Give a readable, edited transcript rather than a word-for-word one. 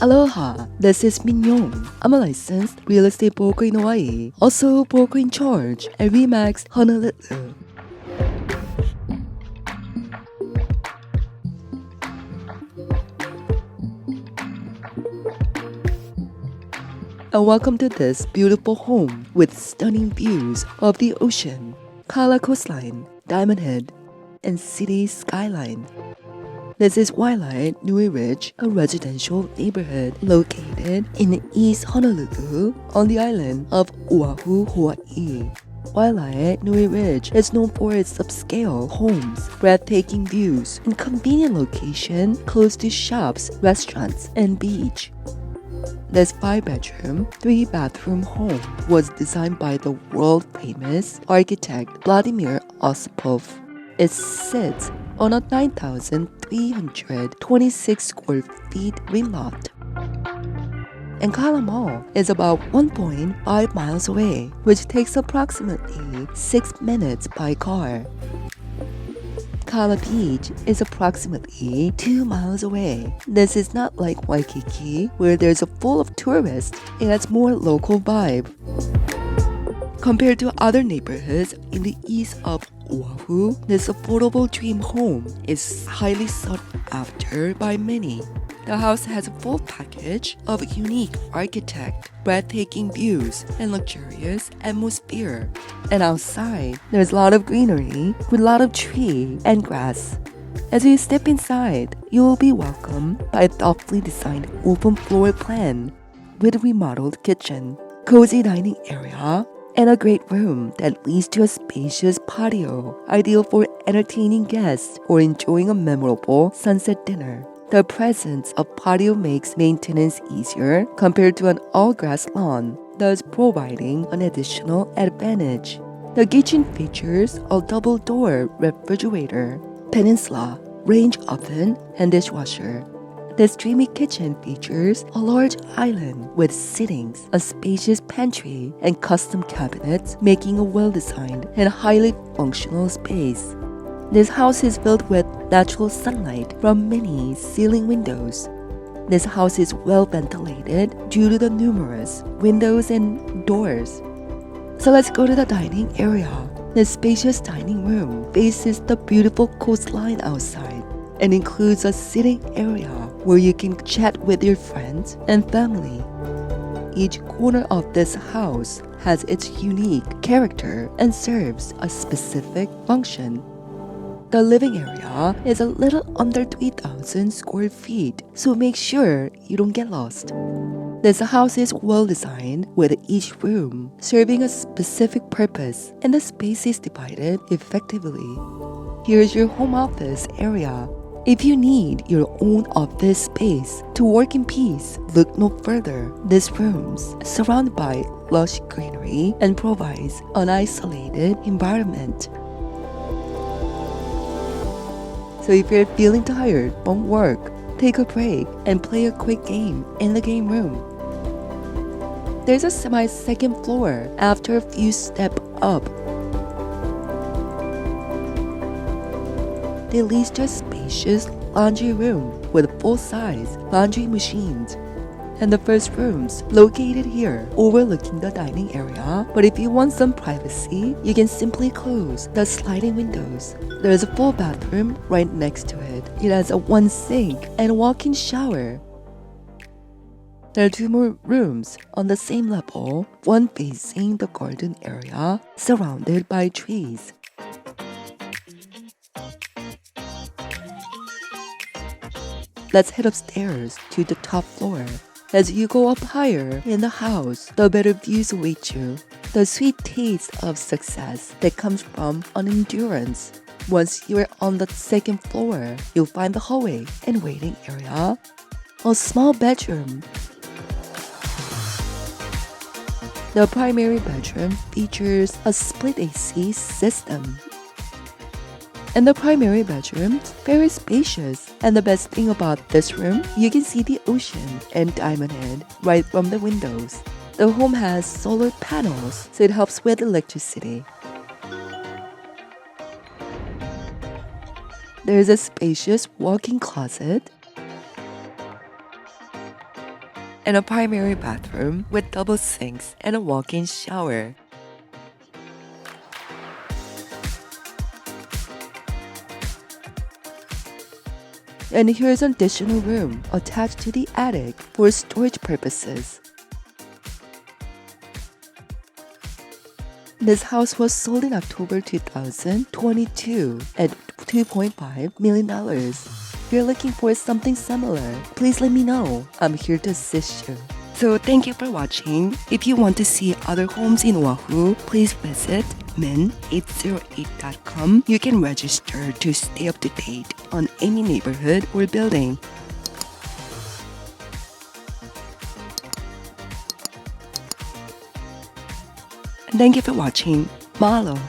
Aloha, this is Yong. I'm a licensed real estate broker in Hawaii, also broker in charge at RE/MAX Honolulu. And welcome to this beautiful home with stunning views of the ocean, Kaka'ako coastline, Diamond Head, and city skyline. This is Waialae Nui Ridge, a residential neighborhood located in East Honolulu on the island of Oahu, Hawaii. Waialae Nui Ridge is known for its upscale homes, breathtaking views, and convenient location close to shops, restaurants, and beach. This 5-bedroom, 3-bathroom home was designed by the world-famous architect Vladimir Osipov. It sits on a 9,326 square feet green lot. And Kala Mall is about 1.5 miles away, which takes approximately 6 minutes by car. Kala Beach is approximately 2 miles away. This is not like Waikiki, where there's a full of tourists. It has more local vibe. Compared to other neighborhoods in the east of Oahu, this affordable dream home is highly sought after by many. The house has a full package of a unique architect, breathtaking views, and luxurious atmosphere. And outside, there's a lot of greenery with a lot of tree and grass. As you step inside, you will be welcomed by a thoughtfully designed open floor plan with a remodeled kitchen, cozy dining area, and a great room that leads to a spacious patio, ideal for entertaining guests or enjoying a memorable sunset dinner. The presence of patio makes maintenance easier compared to an all-grass lawn, thus providing an additional advantage. The kitchen features a double-door refrigerator, peninsula, range oven, and dishwasher. This dreamy kitchen features a large island with sittings, a spacious pantry, and custom cabinets, making a well-designed and highly functional space. This house is built with natural sunlight from many ceiling windows. This house is well ventilated due to the numerous windows and doors. So let's go to the dining area. The spacious dining room faces the beautiful coastline outside and includes a sitting area where you can chat with your friends and family. Each corner of this house has its unique character and serves a specific function. The living area is a little under 3,000 square feet, so make sure you don't get lost. This house is well designed with each room serving a specific purpose and the space is divided effectively. Here's your home office area. If you need your own office space to work in peace, look no further. This room's surrounded by lush greenery and provides an isolated environment. So if you're feeling tired from work, take a break and play a quick game in the game room. There's a semi-second floor after a few steps up. It leads to a spacious laundry room with full-size laundry machines. And the first room's located here, overlooking the dining area. But if you want some privacy, you can simply close the sliding windows. There's a full bathroom right next to it. It has a 1 sink and walk-in shower. There are 2 more rooms on the same level, one facing the garden area, surrounded by trees. Let's head upstairs to the top floor. As you go up higher in the house, the better views await you. The sweet taste of success that comes from an endurance. Once you're on the second floor, you'll find the hallway and waiting area. A small bedroom. The primary bedroom features a split AC system. And the primary bedroom is very spacious. And the best thing about this room, you can see the ocean and Diamond Head right from the windows. The home has solar panels, so it helps with electricity. There's a spacious walk-in closet and a primary bathroom with double sinks and a walk-in shower. And here's an additional room attached to the attic for storage purposes. This house was sold in October 2022 at $2.5 million. If you're looking for something similar, please let me know. I'm here to assist you. So thank you for watching. If you want to see other homes in Oahu, please visit min808.com. You can register to stay up to date on any neighborhood or building. Thank you for watching. Mahalo.